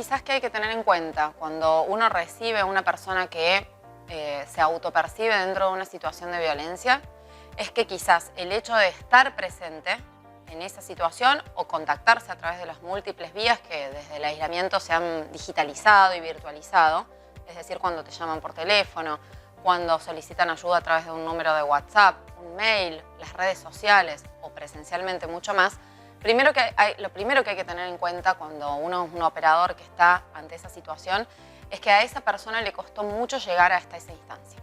quizás que hay que tener en cuenta cuando uno recibe a una persona que se autopercibe dentro de una situación de violencia es que quizás el hecho de estar presente en esa situación o contactarse a través de las múltiples vías que desde el aislamiento se han digitalizado y virtualizado, es decir, cuando te llaman por teléfono, cuando solicitan ayuda a través de un número de WhatsApp, un mail, las redes sociales o presencialmente mucho más, lo primero que hay que tener en cuenta cuando uno es un operador que está ante esa situación es que a esa persona le costó mucho llegar hasta esa instancia.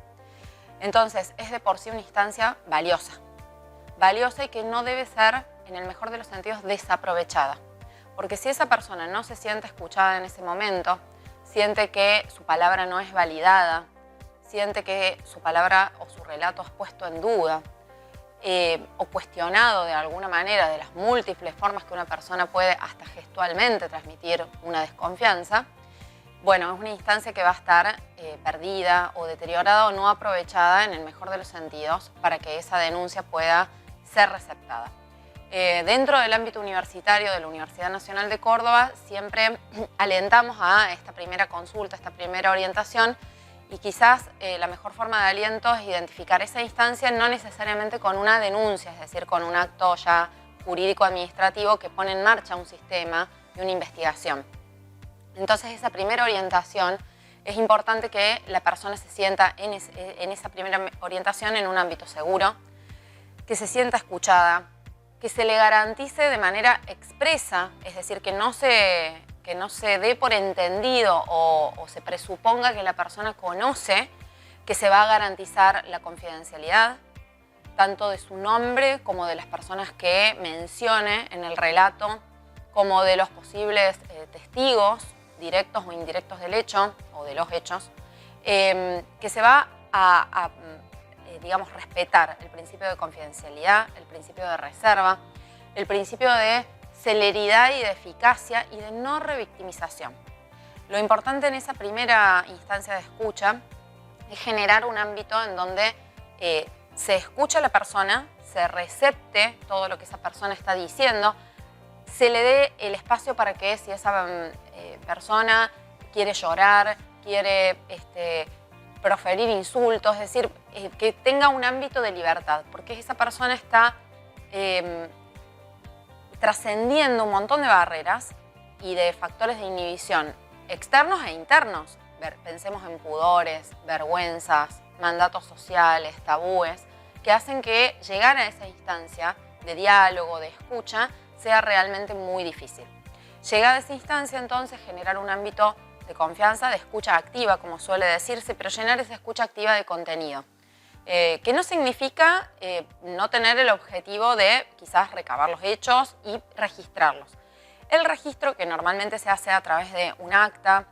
Entonces, es de por sí una instancia valiosa y que no debe ser, en el mejor de los sentidos, desaprovechada. Porque si esa persona no se siente escuchada en ese momento, siente que su palabra no es validada, siente que su palabra o su relato es puesto en duda o cuestionado de alguna manera de las múltiples formas que una persona puede hasta gestualmente transmitir una desconfianza, bueno, es una instancia que va a estar perdida o deteriorada o no aprovechada en el mejor de los sentidos para que esa denuncia pueda ser receptada. Dentro del ámbito universitario de la Universidad Nacional de Córdoba siempre alentamos a esta primera consulta, esta primera orientación y quizás la mejor forma de aliento es identificar esa instancia no necesariamente con una denuncia, es decir, con un acto ya jurídico-administrativo que pone en marcha un sistema y una investigación. Entonces, esa primera orientación, es importante que la persona se sienta en esa primera orientación en un ámbito seguro, que se sienta escuchada, que se le garantice de manera expresa, es decir, que no se dé por entendido o se presuponga que la persona conoce que se va a garantizar la confidencialidad, tanto de su nombre como de las personas que mencione en el relato, como de los posibles testigos, directos o indirectos del hecho o de los hechos, que se va a digamos, respetar el principio de confidencialidad, el principio de reserva, el principio de celeridad y de eficacia y de no revictimización. Lo importante en esa primera instancia de escucha es generar un ámbito en donde se escucha a la persona, se recepte todo lo que esa persona está diciendo, se le dé el espacio para que si esa persona quiere llorar, quiere proferir insultos, es decir, que tenga un ámbito de libertad, porque esa persona está trascendiendo un montón de barreras y de factores de inhibición externos e internos. Pensemos en pudores, vergüenzas, mandatos sociales, tabúes, que hacen que llegar a esa instancia de diálogo, de escucha, sea realmente muy difícil. Llegada a esa instancia, entonces, generar un ámbito de confianza, de escucha activa, como suele decirse, pero llenar esa escucha activa de contenido. Que no significa no tener el objetivo de quizás recabar los hechos y registrarlos. El registro, que normalmente se hace a través de un acta,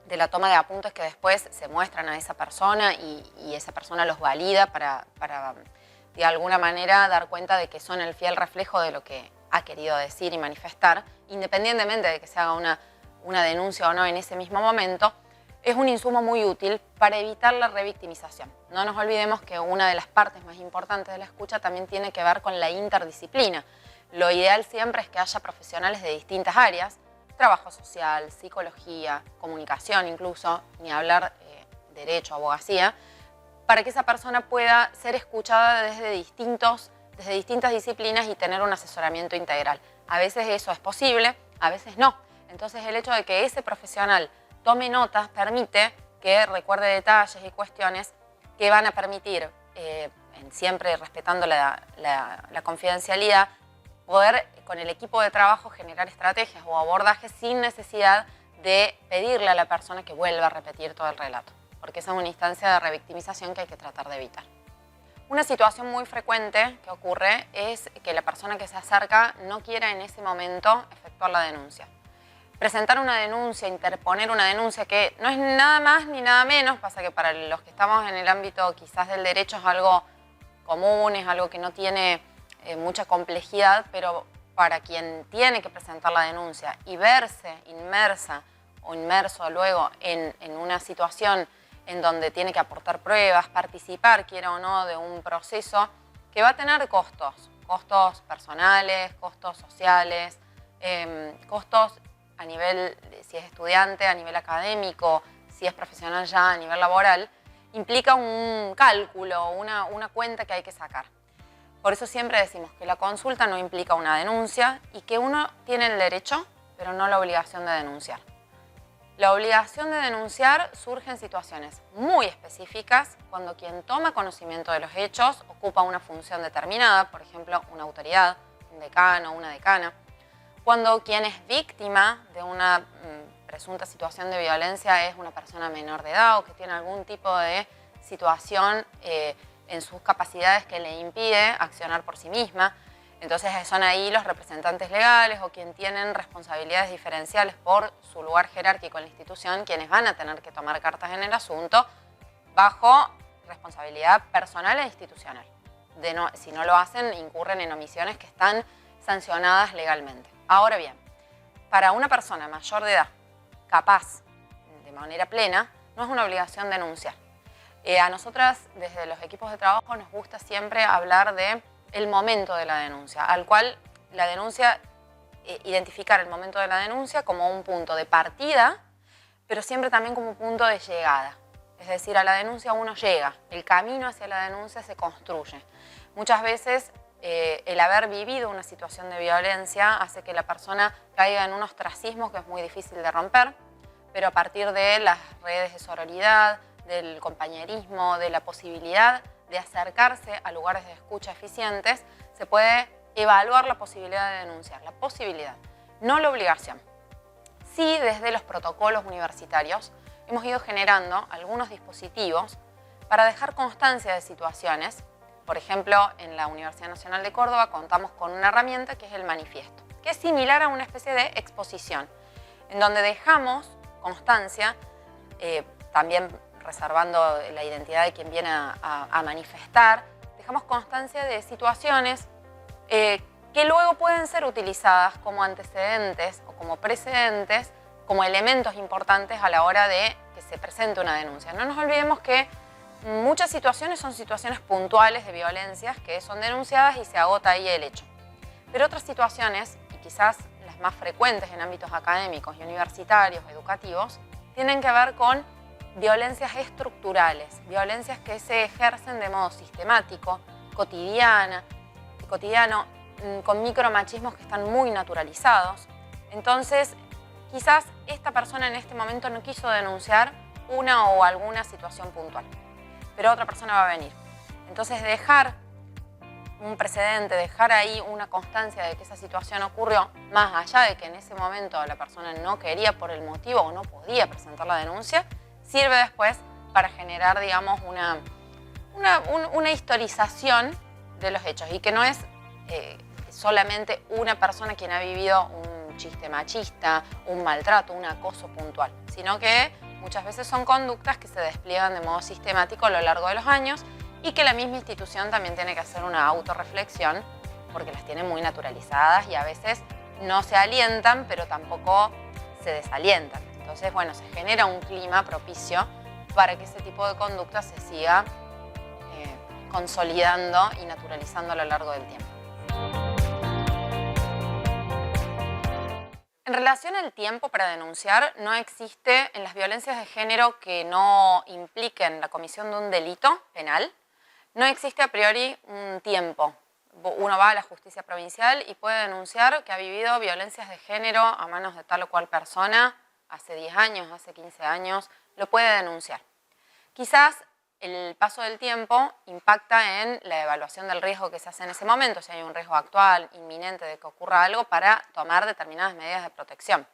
de la toma de apuntes que después se muestran a esa persona y esa persona los valida para de alguna manera dar cuenta de que son el fiel reflejo de lo que ha querido decir y manifestar, independientemente de que se haga una denuncia o no en ese mismo momento, es un insumo muy útil para evitar la revictimización. No nos olvidemos que una de las partes más importantes de la escucha también tiene que ver con la interdisciplina. Lo ideal siempre es que haya profesionales de distintas áreas, trabajo social, psicología, comunicación incluso, ni hablar derecho, abogacía, para que esa persona pueda ser escuchada desde distintas disciplinas y tener un asesoramiento integral. A veces eso es posible, a veces no. Entonces el hecho de que ese profesional tome notas permite que recuerde detalles y cuestiones que van a permitir, siempre respetando la confidencialidad, poder con el equipo de trabajo generar estrategias o abordajes sin necesidad de pedirle a la persona que vuelva a repetir todo el relato, porque esa es una instancia de revictimización que hay que tratar de evitar. Una situación muy frecuente que ocurre es que la persona que se acerca no quiera en ese momento efectuar la denuncia. Presentar una denuncia, interponer una denuncia que no es nada más ni nada menos, pasa que para los que estamos en el ámbito quizás del derecho es algo común, es algo que no tiene mucha complejidad, pero para quien tiene que presentar la denuncia y verse inmersa o inmerso luego en una situación en donde tiene que aportar pruebas, participar, quiera o no, de un proceso que va a tener costos personales, costos sociales, costos a nivel, si es estudiante, a nivel académico, si es profesional ya a nivel laboral, implica un cálculo, una cuenta que hay que sacar. Por eso siempre decimos que la consulta no implica una denuncia y que uno tiene el derecho, pero no la obligación de denunciar. La obligación de denunciar surge en situaciones muy específicas, cuando quien toma conocimiento de los hechos ocupa una función determinada, por ejemplo, una autoridad, un decano, una decana. Cuando quien es víctima de una presunta situación de violencia es una persona menor de edad o que tiene algún tipo de situación en sus capacidades que le impide accionar por sí misma. Entonces son ahí los representantes legales o quien tienen responsabilidades diferenciales por su lugar jerárquico en la institución, quienes van a tener que tomar cartas en el asunto bajo responsabilidad personal e institucional. Si no lo hacen, incurren en omisiones que están sancionadas legalmente. Ahora bien, para una persona mayor de edad, capaz de manera plena, no es una obligación denunciar. A nosotras, desde los equipos de trabajo, nos gusta siempre hablar de el momento de la denuncia, al cual la denuncia, identificar el momento de la denuncia como un punto de partida, pero siempre también como un punto de llegada. Es decir, a la denuncia uno llega, el camino hacia la denuncia se construye. Muchas veces el haber vivido una situación de violencia hace que la persona caiga en un ostracismo que es muy difícil de romper, pero a partir de las redes de sororidad, del compañerismo, de la posibilidad de acercarse a lugares de escucha eficientes, se puede evaluar la posibilidad de denunciar, la posibilidad, no la obligación. Sí, desde los protocolos universitarios hemos ido generando algunos dispositivos para dejar constancia de situaciones. Por ejemplo, en la Universidad Nacional de Córdoba contamos con una herramienta que es el manifiesto, que es similar a una especie de exposición, en donde dejamos constancia, también reservando la identidad de quien viene a manifestar, dejamos constancia de situaciones que luego pueden ser utilizadas como antecedentes o como precedentes, como elementos importantes a la hora de que se presente una denuncia. No nos olvidemos que muchas situaciones son situaciones puntuales de violencias que son denunciadas y se agota ahí el hecho. Pero otras situaciones, y quizás las más frecuentes en ámbitos académicos y universitarios, educativos, tienen que ver con violencias estructurales, violencias que se ejercen de modo sistemático, cotidiano, con micromachismos que están muy naturalizados. Entonces, quizás esta persona en este momento no quiso denunciar una o alguna situación puntual, pero otra persona va a venir. Entonces, dejar un precedente, dejar ahí una constancia de que esa situación ocurrió, más allá de que en ese momento la persona no quería por el motivo o no podía presentar la denuncia, sirve después para generar, digamos, una historización de los hechos y que no es solamente una persona quien ha vivido un chiste machista, un maltrato, un acoso puntual, sino que muchas veces son conductas que se despliegan de modo sistemático a lo largo de los años y que la misma institución también tiene que hacer una autorreflexión porque las tiene muy naturalizadas y a veces no se alientan, pero tampoco se desalientan. Entonces, bueno, se genera un clima propicio para que ese tipo de conducta se siga consolidando y naturalizando a lo largo del tiempo. En relación al tiempo para denunciar, no existe en las violencias de género que no impliquen la comisión de un delito penal, no existe a priori un tiempo. Uno va a la justicia provincial y puede denunciar que ha vivido violencias de género a manos de tal o cual persona hace 10 años, hace 15 años, lo puede denunciar. Quizás el paso del tiempo impacta en la evaluación del riesgo que se hace en ese momento, si hay un riesgo actual, inminente de que ocurra algo, para tomar determinadas medidas de protección.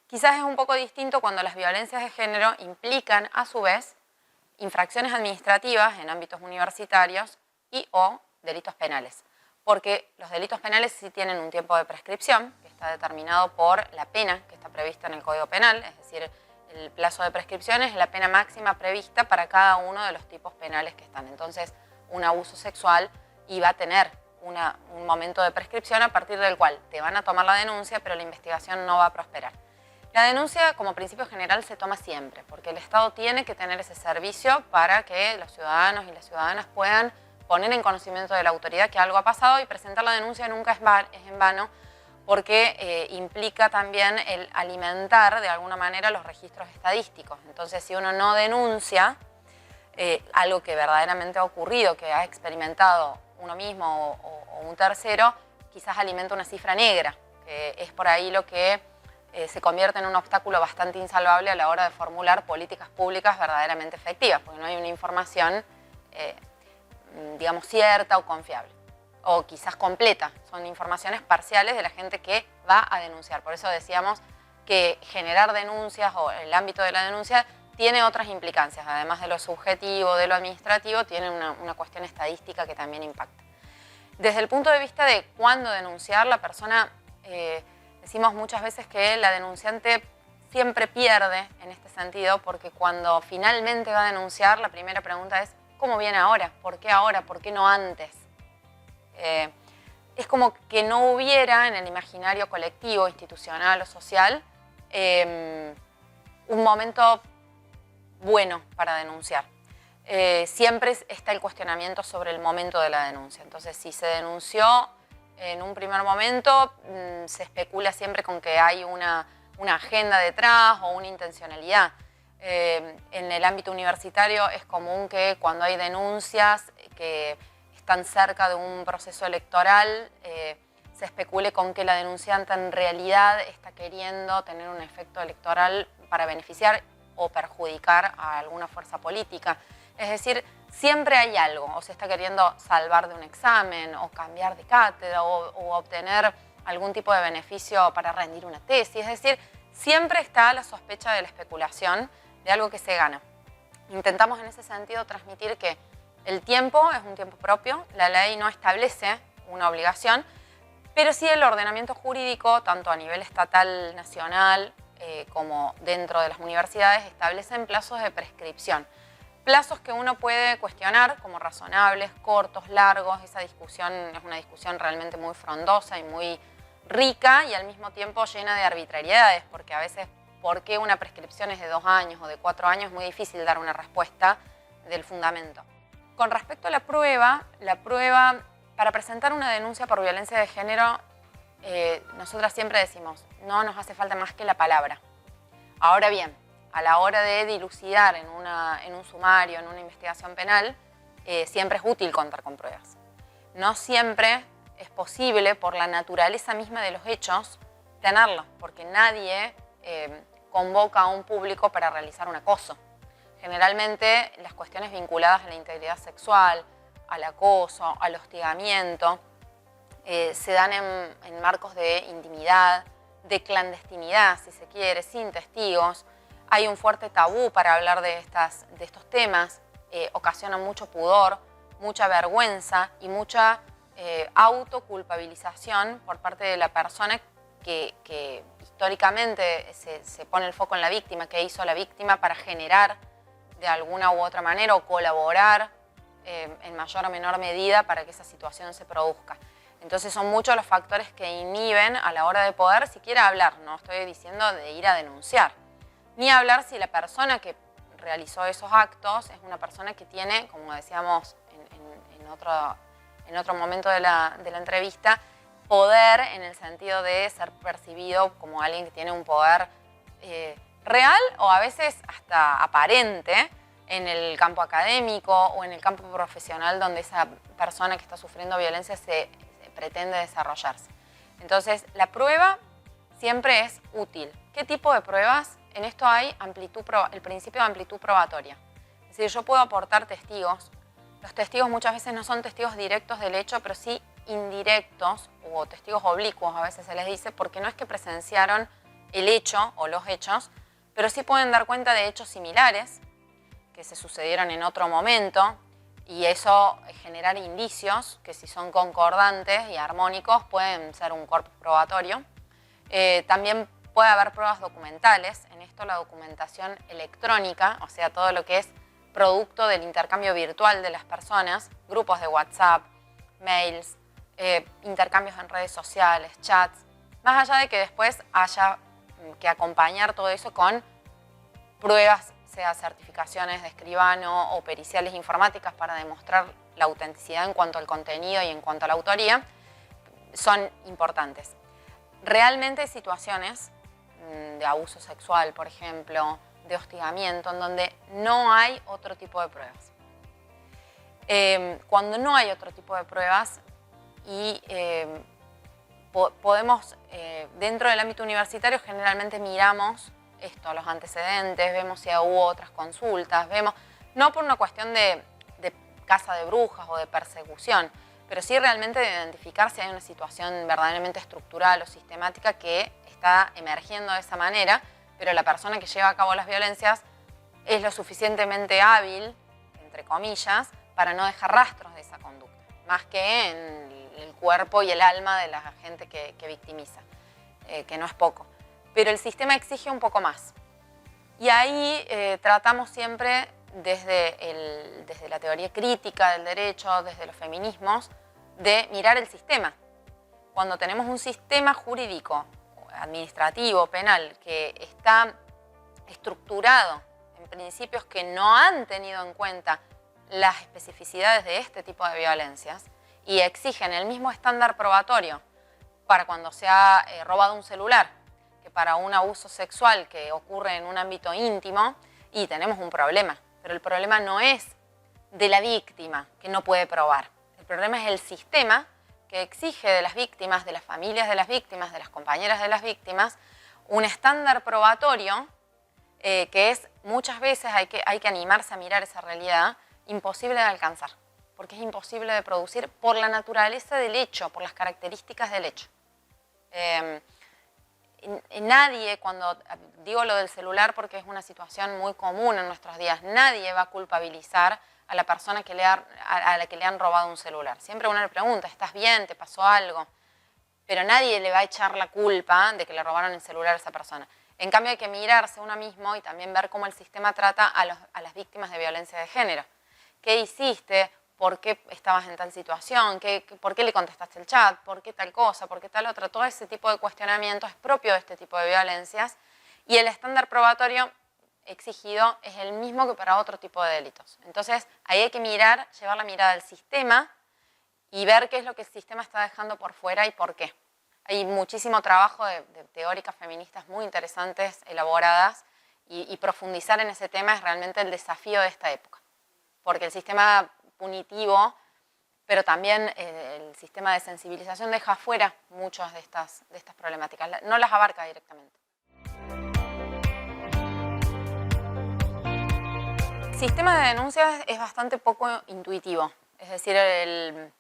Quizás es un poco distinto cuando las violencias de género implican, a su vez, infracciones administrativas en ámbitos universitarios y o delitos penales. Porque los delitos penales sí tienen un tiempo de prescripción, que está determinado por la pena que está prevista en el Código Penal, es decir, el plazo de prescripción es la pena máxima prevista para cada uno de los tipos penales que están. Entonces, un abuso sexual iba a tener un momento de prescripción a partir del cual te van a tomar la denuncia, pero la investigación no va a prosperar. La denuncia, como principio general, se toma siempre, porque el Estado tiene que tener ese servicio para que los ciudadanos y las ciudadanas puedan poner en conocimiento de la autoridad que algo ha pasado y presentar la denuncia nunca es en vano, porque implica también el alimentar de alguna manera los registros estadísticos. Entonces, si uno no denuncia algo que verdaderamente ha ocurrido, que ha experimentado uno mismo o un tercero, quizás alimenta una cifra negra, que es por ahí lo que se convierte en un obstáculo bastante insalvable a la hora de formular políticas públicas verdaderamente efectivas, porque no hay una información, digamos, cierta o confiable, o quizás completa. Son informaciones parciales de la gente que va a denunciar. Por eso decíamos que generar denuncias o el ámbito de la denuncia tiene otras implicancias, además de lo subjetivo, de lo administrativo, tiene una cuestión estadística que también impacta. Desde el punto de vista de cuándo denunciar, la persona, decimos muchas veces que la denunciante siempre pierde en este sentido, porque cuando finalmente va a denunciar, la primera pregunta es ¿cómo viene ahora? ¿Por qué ahora? ¿Por qué no antes? Es como que no hubiera en el imaginario colectivo, institucional o social un momento bueno para denunciar. Siempre está el cuestionamiento sobre el momento de la denuncia. Entonces, si se denunció en un primer momento, se especula siempre con que hay una agenda detrás o una intencionalidad. En el ámbito universitario es común que cuando hay denuncias que están cerca de un proceso electoral, se especule con que la denunciante en realidad está queriendo tener un efecto electoral para beneficiar o perjudicar a alguna fuerza política. Es decir, siempre hay algo, o se está queriendo salvar de un examen, o cambiar de cátedra, o obtener algún tipo de beneficio para rendir una tesis. Es decir, siempre está la sospecha de la especulación de algo que se gana. Intentamos en ese sentido transmitir que el tiempo es un tiempo propio, la ley no establece una obligación, pero sí el ordenamiento jurídico, tanto a nivel estatal, nacional, como dentro de las universidades, establecen plazos de prescripción. Plazos que uno puede cuestionar como razonables, cortos, largos. Esa discusión es una discusión realmente muy frondosa y muy rica y al mismo tiempo llena de arbitrariedades, porque a veces, ¿por qué una prescripción es de 2 años o de 4 años? Es muy difícil dar una respuesta del fundamento. Con respecto a la prueba, para presentar una denuncia por violencia de género, nosotras siempre decimos, no nos hace falta más que la palabra. Ahora bien, a la hora de dilucidar en un sumario, en una investigación penal, siempre es útil contar con pruebas. No siempre es posible, por la naturaleza misma de los hechos, tenerlos, porque nadie convoca a un público para realizar un acoso. Generalmente las cuestiones vinculadas a la integridad sexual, al acoso, al hostigamiento, se dan en marcos de intimidad, de clandestinidad, si se quiere, sin testigos. Hay un fuerte tabú para hablar de estos temas, ocasionan mucho pudor, mucha vergüenza y mucha autoculpabilización por parte de la persona que históricamente se pone el foco en la víctima, que hizo la víctima para generar de alguna u otra manera o colaborar en mayor o menor medida para que esa situación se produzca. Entonces son muchos los factores que inhiben a la hora de poder siquiera hablar, no estoy diciendo de ir a denunciar, ni hablar si la persona que realizó esos actos es una persona que tiene, como decíamos en otro momento de la entrevista, poder en el sentido de ser percibido como alguien que tiene un poder real o a veces hasta aparente en el campo académico o en el campo profesional donde esa persona que está sufriendo violencia se pretende desarrollarse. Entonces, la prueba siempre es útil. ¿Qué tipo de pruebas? En esto hay el principio de amplitud probatoria. Es decir, yo puedo aportar testigos. Los testigos muchas veces no son testigos directos del hecho, pero sí indirectos o testigos oblicuos, a veces se les dice, porque no es que presenciaron el hecho o los hechos, pero sí pueden dar cuenta de hechos similares que se sucedieron en otro momento y eso generar indicios que si son concordantes y armónicos pueden ser un corpus probatorio. También puede haber pruebas documentales, en esto la documentación electrónica, o sea, todo lo que es producto del intercambio virtual de las personas, grupos de WhatsApp, mails, intercambios en redes sociales, chats, más allá de que después haya que acompañar todo eso con pruebas, sea certificaciones de escribano o periciales informáticas para demostrar la autenticidad en cuanto al contenido y en cuanto a la autoría, son importantes. realmente hay situaciones de abuso sexual, por ejemplo, de hostigamiento, en donde no hay otro tipo de pruebas. Cuando no hay otro tipo de pruebas y podemos, dentro del ámbito universitario, generalmente miramos esto, los antecedentes, vemos si hubo otras consultas, vemos, no por una cuestión de caza de brujas o de persecución, pero sí realmente de identificar si hay una situación verdaderamente estructural o sistemática que está emergiendo de esa manera, pero la persona que lleva a cabo las violencias es lo suficientemente hábil, entre comillas, para no dejar rastros de esa conducta, más que en el cuerpo y el alma de la gente que victimiza, que no es poco. Pero el sistema exige un poco más. Y ahí tratamos siempre desde la teoría crítica del derecho, desde los feminismos, de mirar el sistema. Cuando tenemos un sistema jurídico, administrativo, penal, que está estructurado en principios que no han tenido en cuenta las especificidades de este tipo de violencias y exigen el mismo estándar probatorio para cuando se ha robado un celular que para un abuso sexual que ocurre en un ámbito íntimo, y tenemos un problema. Pero el problema no es de la víctima, que no puede probar. El problema es el sistema que exige de las víctimas, de las familias de las víctimas, de las compañeras de las víctimas, un estándar probatorio que es, muchas veces hay que animarse a mirar esa realidad, imposible de alcanzar, porque es imposible de producir por la naturaleza del hecho, por las características del hecho. Nadie, cuando digo lo del celular porque es una situación muy común en nuestros días, nadie va a culpabilizar a la persona a la que le han robado un celular. Siempre uno le pregunta, ¿estás bien? ¿Te pasó algo? Pero nadie le va a echar la culpa de que le robaron el celular a esa persona. En cambio hay que mirarse uno mismo y también ver cómo el sistema trata a las víctimas de violencia de género. ¿Qué hiciste? ¿Por qué estabas en tal situación? ¿Por qué le contestaste el chat? ¿Por qué tal cosa? ¿Por qué tal otra? Todo ese tipo de cuestionamientos es propio de este tipo de violencias y el estándar probatorio exigido es el mismo que para otro tipo de delitos. Entonces, ahí hay que mirar, llevar la mirada al sistema y ver qué es lo que el sistema está dejando por fuera y por qué. Hay muchísimo trabajo de teóricas feministas muy interesantes, elaboradas, y profundizar en ese tema es realmente el desafío de esta época. Porque el sistema punitivo, pero también el sistema de sensibilización deja fuera muchas de estas problemáticas, no las abarca directamente. El sistema de denuncias es bastante poco intuitivo, es decir, el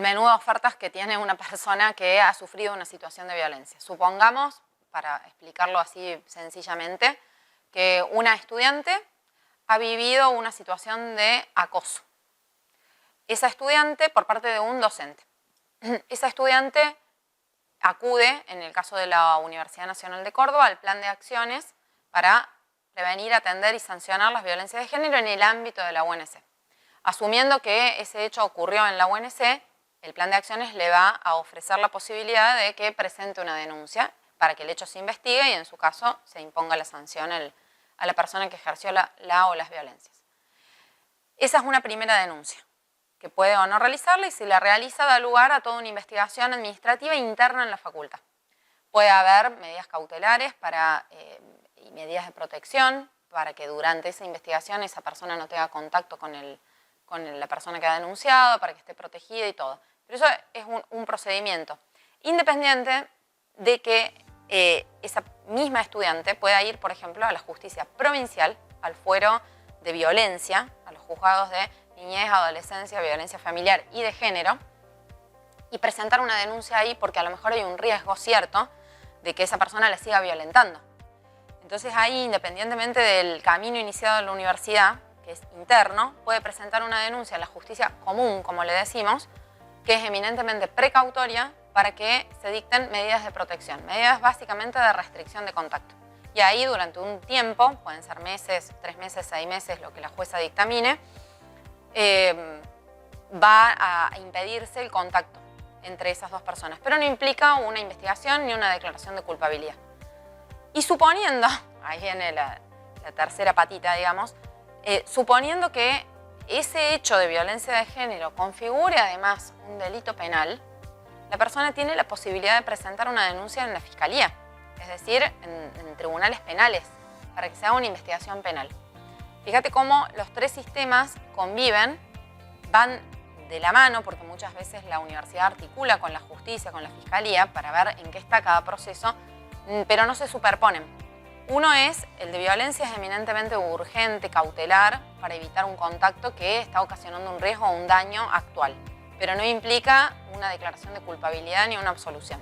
menú de ofertas que tiene una persona que ha sufrido una situación de violencia. Supongamos, para explicarlo así sencillamente, que una estudiante ha vivido una situación de acoso. Esa estudiante por parte de un docente. Esa estudiante acude, en el caso de la Universidad Nacional de Córdoba, al plan de acciones para prevenir, atender y sancionar las violencias de género en el ámbito de la UNC. Asumiendo que ese hecho ocurrió en la UNC, el plan de acciones le va a ofrecer la posibilidad de que presente una denuncia para que el hecho se investigue y en su caso se imponga la sanción a la persona que ejerció la o las violencias. Esa es una primera denuncia, que puede o no realizarla, y si la realiza da lugar a toda una investigación administrativa interna en la facultad. Puede haber medidas cautelares y medidas de protección para que durante esa investigación esa persona no tenga contacto con la persona que ha denunciado, para que esté protegida y todo. Pero eso es un procedimiento independiente de que esa misma estudiante pueda ir, por ejemplo, a la justicia provincial, al fuero de violencia, a los juzgados de niñez, adolescencia, violencia familiar y de género, y presentar una denuncia ahí porque a lo mejor hay un riesgo cierto de que esa persona la siga violentando. Entonces ahí, independientemente del camino iniciado en la universidad, que es interno, puede presentar una denuncia en la justicia común, como le decimos, que es eminentemente precautoria para que se dicten medidas de protección, medidas básicamente de restricción de contacto. Y ahí durante un tiempo, pueden ser meses, 3 meses, 6 meses, lo que la jueza dictamine, va a impedirse el contacto entre esas dos personas, pero no implica una investigación ni una declaración de culpabilidad. Y suponiendo, ahí viene la tercera patita, digamos, suponiendo que ese hecho de violencia de género configure además un delito penal, la persona tiene la posibilidad de presentar una denuncia en la Fiscalía, es decir, en tribunales penales, para que se haga una investigación penal. Fíjate cómo los tres sistemas conviven, van de la mano, porque muchas veces la universidad articula con la justicia, con la Fiscalía, para ver en qué está cada proceso, pero no se superponen. Uno es el de violencia, es eminentemente urgente, cautelar, para evitar un contacto que está ocasionando un riesgo o un daño actual, pero no implica una declaración de culpabilidad ni una absolución.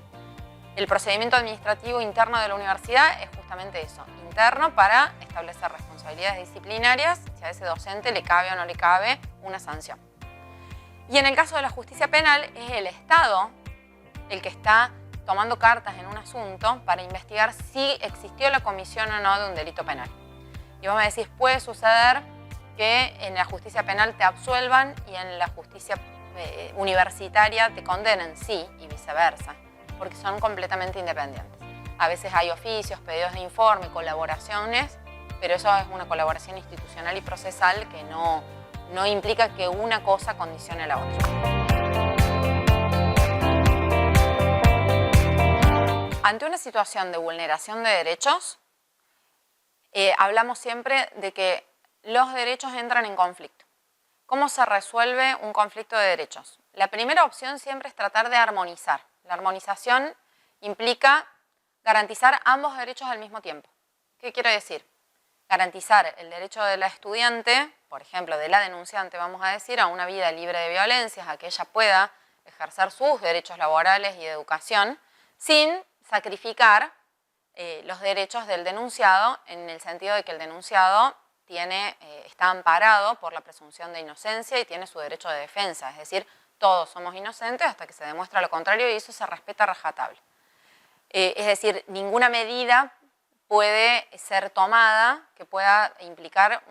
El procedimiento administrativo interno de la universidad es justamente eso, interno, para establecer responsabilidades disciplinarias, si a ese docente le cabe o no le cabe una sanción. Y en el caso de la justicia penal es el Estado el que está tomando cartas en un asunto para investigar si existió la comisión o no de un delito penal. Y vos me decís, puede suceder que en la justicia penal te absuelvan y en la justicia universitaria te condenen, sí, y viceversa, porque son completamente independientes. A veces hay oficios, pedidos de informe, colaboraciones, pero eso es una colaboración institucional y procesal que no implica que una cosa condicione a la otra. Ante una situación de vulneración de derechos, hablamos siempre de que los derechos entran en conflicto. ¿Cómo se resuelve un conflicto de derechos? La primera opción siempre es tratar de armonizar. La armonización implica garantizar ambos derechos al mismo tiempo. ¿Qué quiere decir? Garantizar el derecho de la estudiante, por ejemplo, de la denunciante, vamos a decir, a una vida libre de violencias, a que ella pueda ejercer sus derechos laborales y de educación, sin sacrificar los derechos del denunciado, en el sentido de que el denunciado está amparado por la presunción de inocencia y tiene su derecho de defensa, es decir, todos somos inocentes hasta que se demuestra lo contrario y eso se respeta a rajatabla. Es decir, ninguna medida puede ser tomada que pueda implicar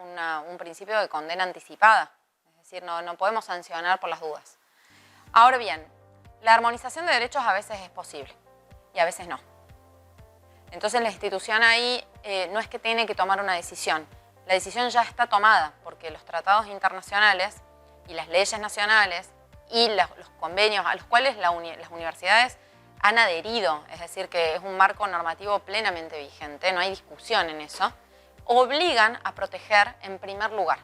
un principio de condena anticipada, es decir, no podemos sancionar por las dudas. Ahora bien, la armonización de derechos a veces es posible y a veces no. Entonces la institución ahí no es que tiene que tomar una decisión, la decisión ya está tomada porque los tratados internacionales y las leyes nacionales y los convenios a los cuales las universidades han adherido, es decir, que es un marco normativo plenamente vigente, no hay discusión en eso, obligan a proteger en primer lugar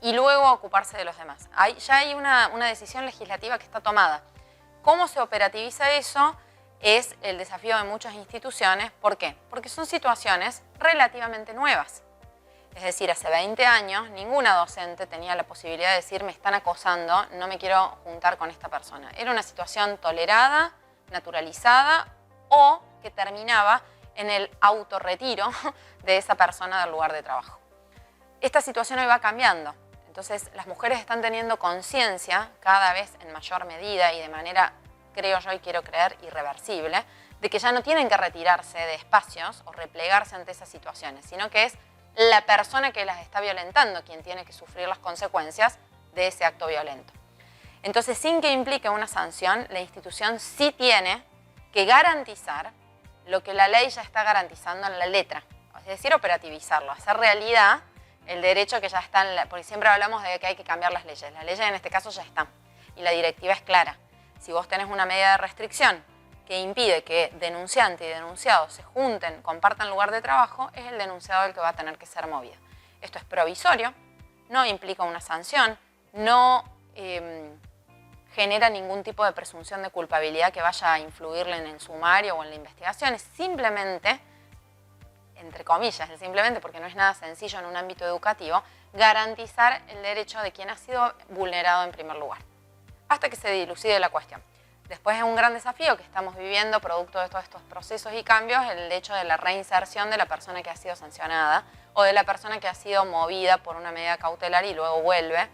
y luego a ocuparse de los demás. Ya hay una decisión legislativa que está tomada. ¿Cómo se operativiza eso? Es el desafío de muchas instituciones. ¿Por qué? Porque son situaciones relativamente nuevas. Es decir, hace 20 años ninguna docente tenía la posibilidad de decir me están acosando, no me quiero juntar con esta persona. Era una situación tolerada, naturalizada o que terminaba en el autorretiro de esa persona del lugar de trabajo. Esta situación hoy va cambiando. Entonces las mujeres están teniendo conciencia cada vez en mayor medida y de manera, creo yo y quiero creer, irreversible, de que ya no tienen que retirarse de espacios o replegarse ante esas situaciones, sino que es la persona que las está violentando quien tiene que sufrir las consecuencias de ese acto violento. Entonces, sin que implique una sanción, la institución sí tiene que garantizar lo que la ley ya está garantizando en la letra, es decir, operativizarlo, hacer realidad el derecho que ya está en la... Porque siempre hablamos de que hay que cambiar las leyes en este caso ya están y la directiva es clara. Si vos tenés una medida de restricción que impide que denunciante y denunciado se junten, compartan lugar de trabajo, es el denunciado el que va a tener que ser movido. Esto es provisorio, no implica una sanción, no genera ningún tipo de presunción de culpabilidad que vaya a influirle en el sumario o en la investigación, es simplemente, entre comillas, es simplemente porque no es nada sencillo en un ámbito educativo, garantizar el derecho de quien ha sido vulnerado en primer lugar, hasta que se dilucide la cuestión. Después es un gran desafío que estamos viviendo, producto de todos estos procesos y cambios, el hecho de la reinserción de la persona que ha sido sancionada o de la persona que ha sido movida por una medida cautelar y luego vuelve,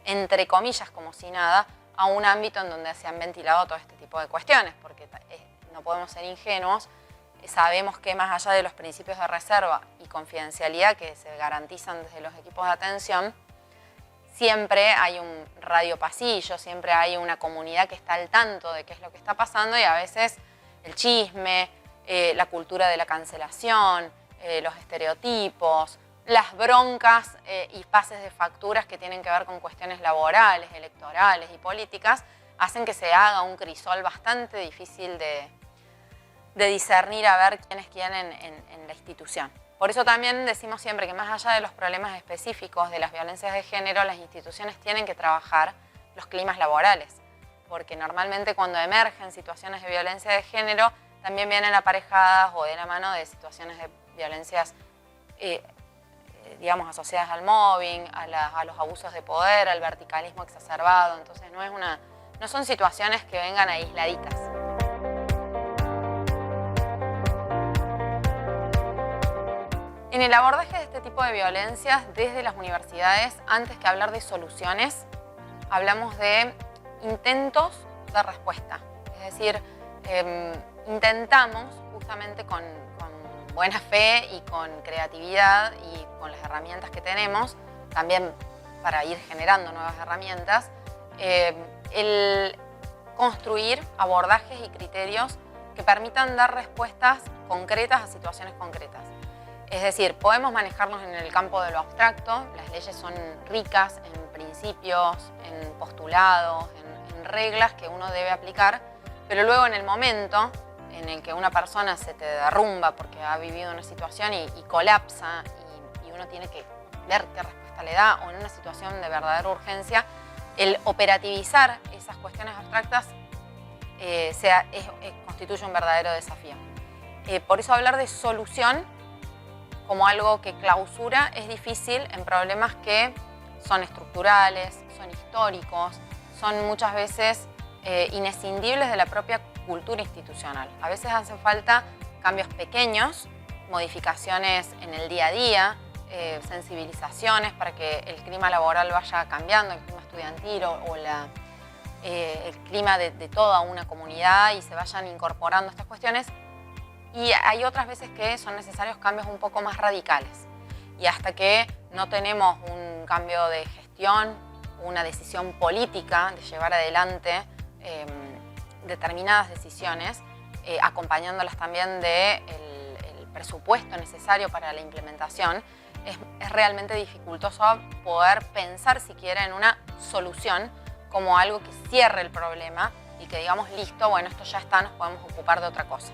entre comillas, como si nada, a un ámbito en donde se han ventilado todo este tipo de cuestiones, porque no podemos ser ingenuos, sabemos que más allá de los principios de reserva y confidencialidad que se garantizan desde los equipos de atención, siempre hay un radio pasillo, siempre hay una comunidad que está al tanto de qué es lo que está pasando y a veces el chisme, la cultura de la cancelación, los estereotipos, las broncas y pases de facturas que tienen que ver con cuestiones laborales, electorales y políticas, hacen que se haga un crisol bastante difícil de discernir a ver quién es quién en la institución. Por eso también decimos siempre que más allá de los problemas específicos de las violencias de género, las instituciones tienen que trabajar los climas laborales, porque normalmente cuando emergen situaciones de violencia de género también vienen aparejadas o de la mano de situaciones de violencias digamos, asociadas al mobbing, a los abusos de poder, al verticalismo exacerbado. Entonces no son situaciones que vengan aisladitas. En el abordaje de este tipo de violencias desde las universidades, antes que hablar de soluciones, hablamos de intentos de respuesta. Es decir, intentamos justamente con buena fe y con creatividad y con las herramientas que tenemos, también para ir generando nuevas herramientas, el construir abordajes y criterios que permitan dar respuestas concretas a situaciones concretas. Es decir, podemos manejarnos en el campo de lo abstracto, las leyes son ricas en principios, en postulados, en reglas que uno debe aplicar, pero luego en el momento en el que una persona se te derrumba porque ha vivido una situación y colapsa y uno tiene que ver qué respuesta le da, o en una situación de verdadera urgencia, el operativizar esas cuestiones abstractas constituye un verdadero desafío. Por eso hablar de solución como algo que clausura es difícil en problemas que son estructurales, son históricos, son muchas veces inescindibles de la propia cultura institucional. A veces hacen falta cambios pequeños, modificaciones en el día a día, sensibilizaciones para que el clima laboral vaya cambiando, el clima estudiantil o el clima de toda una comunidad, y se vayan incorporando estas cuestiones. Y hay otras veces que son necesarios cambios un poco más radicales. Y hasta que no tenemos un cambio de gestión, una decisión política de llevar adelante determinadas decisiones, acompañándolas también del presupuesto necesario para la implementación, es realmente dificultoso poder pensar siquiera en una solución como algo que cierre el problema y que digamos, listo, bueno, esto ya está, nos podemos ocupar de otra cosa.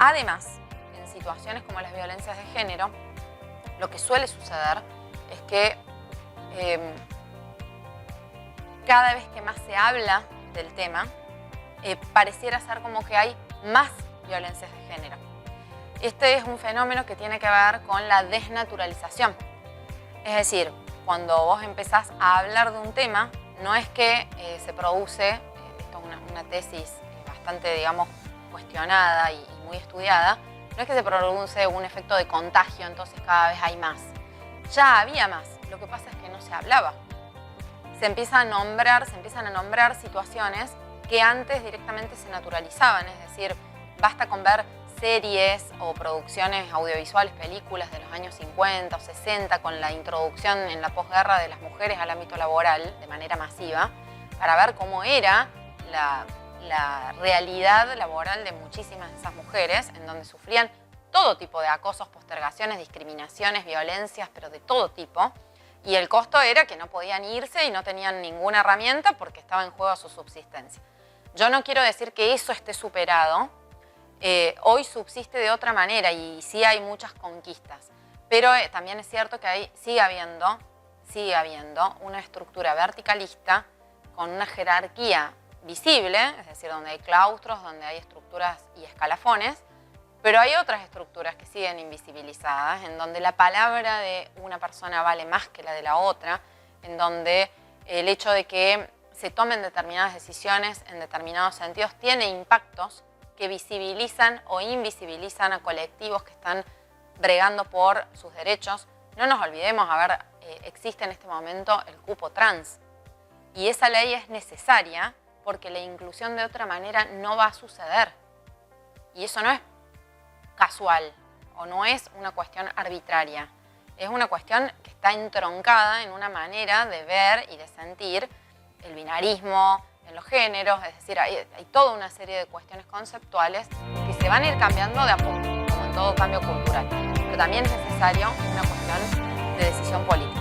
Además, en situaciones como las violencias de género, lo que suele suceder es que cada vez que más se habla del tema, pareciera ser como que hay más violencias de género. Este es un fenómeno que tiene que ver con la desnaturalización. Es decir, cuando vos empezás a hablar de un tema, no es que se produce, esto es una tesis bastante, digamos, cuestionada y muy estudiada, no es que se produce un efecto de contagio, entonces cada vez hay más. Ya había más, lo que pasa es que no se hablaba. Se empiezan a nombrar situaciones que antes directamente se naturalizaban, es decir, basta con ver series o producciones audiovisuales, películas de los años 50 o 60 con la introducción en la posguerra de las mujeres al ámbito laboral de manera masiva, para ver cómo era la realidad laboral de muchísimas de esas mujeres, en donde sufrían todo tipo de acosos, postergaciones, discriminaciones, violencias, pero de todo tipo. Y el costo era que no podían irse y no tenían ninguna herramienta porque estaba en juego su subsistencia. Yo no quiero decir que eso esté superado. Hoy subsiste de otra manera y sí hay muchas conquistas. Pero también es cierto que sigue habiendo una estructura verticalista con una jerarquía visible, es decir, donde hay claustros, donde hay estructuras y escalafones, pero hay otras estructuras que siguen invisibilizadas, en donde la palabra de una persona vale más que la de la otra, en donde el hecho de que se tomen determinadas decisiones en determinados sentidos tiene impactos que visibilizan o invisibilizan a colectivos que están bregando por sus derechos. No nos olvidemos, existe en este momento el cupo trans, y esa ley es necesaria porque la inclusión de otra manera no va a suceder. Y eso no es casual o no es una cuestión arbitraria. Es una cuestión que está entroncada en una manera de ver y de sentir el binarismo en los géneros. Es decir, hay toda una serie de cuestiones conceptuales que se van a ir cambiando de a poco, como en todo cambio cultural. Pero también es necesario una cuestión de decisión política.